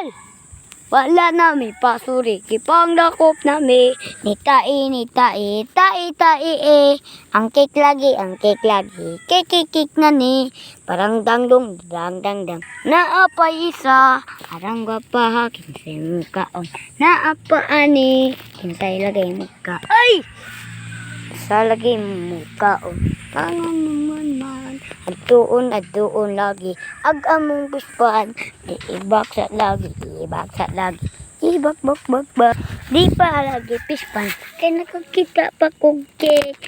Al! Wala nami pasuri, kipang dakop nami, nitai, tai, ang cake lagi, kik na ni, parang dangdong, dang, naapa isa, arang gwapaha, kinsay mukaon, naapa ani, kinsay lagay muka, ay! Sa lagi mukaon, tangan naman man, aduon lagi, among pispan, ibaksa lagi, bak, di pa lagi pispan, kaya nakakita pa kong cake,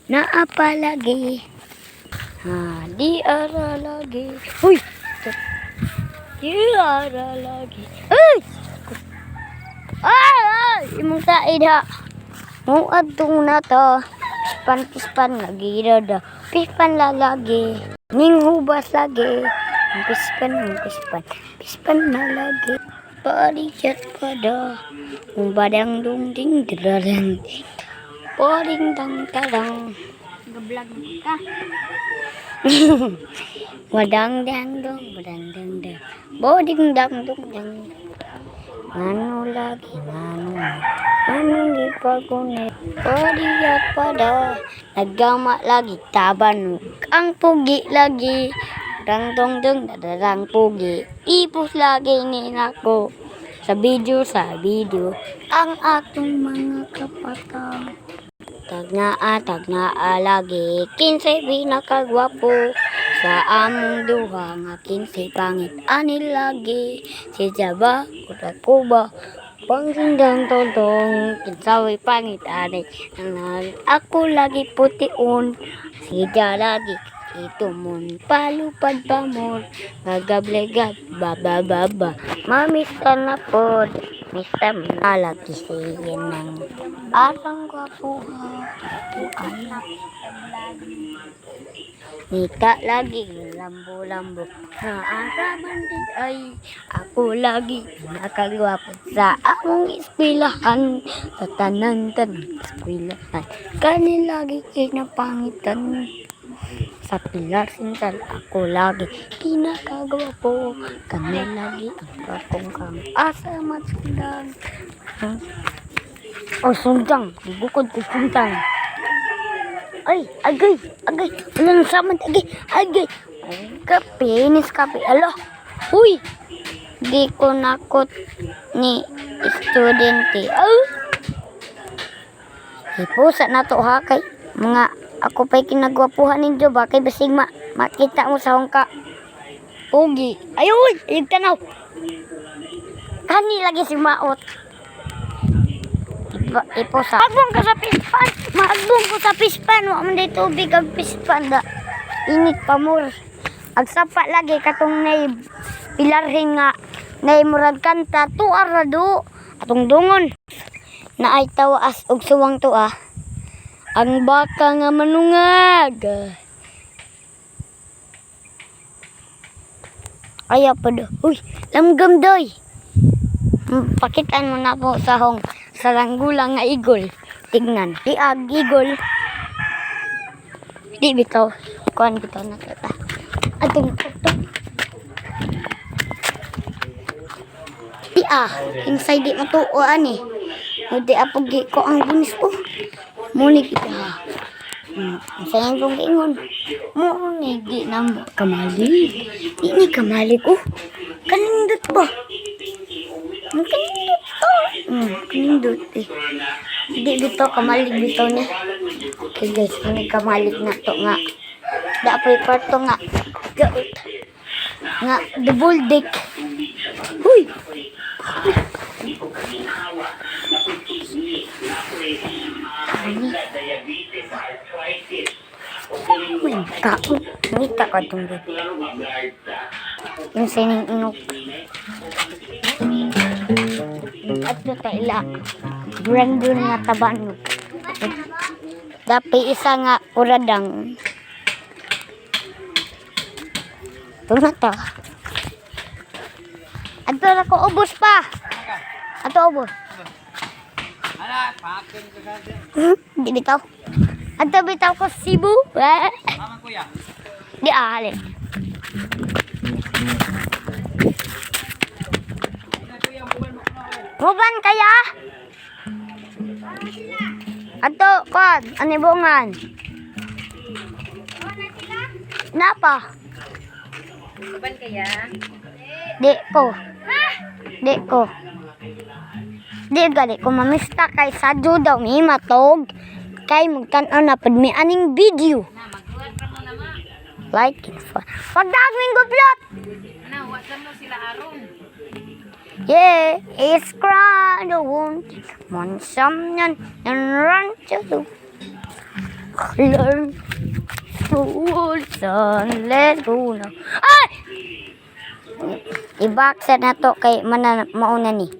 naapa lagi, di ara lagi, huy, di ara lagi, ay, imong taid ha, muadtong na to, pispan lagi da, pispan lalagi, ning hubas lagi, pispan na lagi, parijat pada, badang dong ding darang, paring dang tarang, gablog ka, wadang dang dong, boding dang dong dang, ngano lagi, anong ipagunit, parijat pada, nagama lagi, taban, ang pugi lagi, dang dong darang pugi, ipos lagi ni nako, sa video, ang atong mga kapatang, tagnaa lagi, kinsay pinakagwapo, sa among duha nga kinsay pangit, anil lagi, si Jaba, Kuba, pangsindang todong, kinsaway pangit, anay, ako lagi putiun, si Ja lagi, ito mon, palupad pa mo, magablegab, baba, mamis ka na po, mista malaki siya ng arang gwapuha, nika lagi, lambo, araman din ay, ako lagi, nakagwapo sa among eskwelahan, sa tanan eskwelahan, kanil lagi kinapangitan, sa pilar sintal, ako lagi, kinakagwapo, kami lagi, ang kakong kang asa matsundang, sundang, bukod ko sundang, ay, agay, walang saman, agay, kape, alo, huy, di ko nakot ni estudyante, ipusa na to ha, kay mga, ako pa'y kinagwapuhan ninyo ba, kay basig makita mo sa hongka, pugi, ayun, yung tanaw, kani lagi si maot, ipusa, magbong ko sa pispan, wak man day tubig ang pispan, init pa mo, agsapa lagi katong nay pilarhin nga nay murag kanta tuar ra do atong dungon na ay tawaas og suwang tuwa ang baka nga manungag aya pa do uy lamgam doy pakitaan mo na po sa hong saranggulang nga igol tignan diag igol di bitaw kuan bitaw na ta atong inside di matuoan eh. Hindi apogi ko ang bunis ko. Muni kita. Sayang kong ingon. Muni di na kamali. Ini kamali ko. Kanindot ba? Kanindot to. Kanindot eh. Di dito kamalig dito niya. Okay guys, ini kamalig na to nga. Dapat parto nga. Nga double deck. Huy. Ngita ka itong dito. Yung sining inok. At ito taila. Brandon nga taban. Dapat isa nga uradang. Ito na to. Ato na ko ubos pa. Ato ubos. Di bitaw. Ato bitaw ko Cebu. Mama kuya. Di ahali. Muban kaya? Ato, kod, anibungan. Napa? Uban kaya? Di ko. Di ko. Di gali ko mamista kay sadyo daw mi matog. Kay magtanaw na pad mi aning video. Na, magkuhan ka mo naman. Like it for. Pagdagming gublot. Na, watan mo sila aron. Yeah, it's crying the wound. Want someone and run to learn to son. Let's go now. Ay! I-boxer na to kay mauna ni.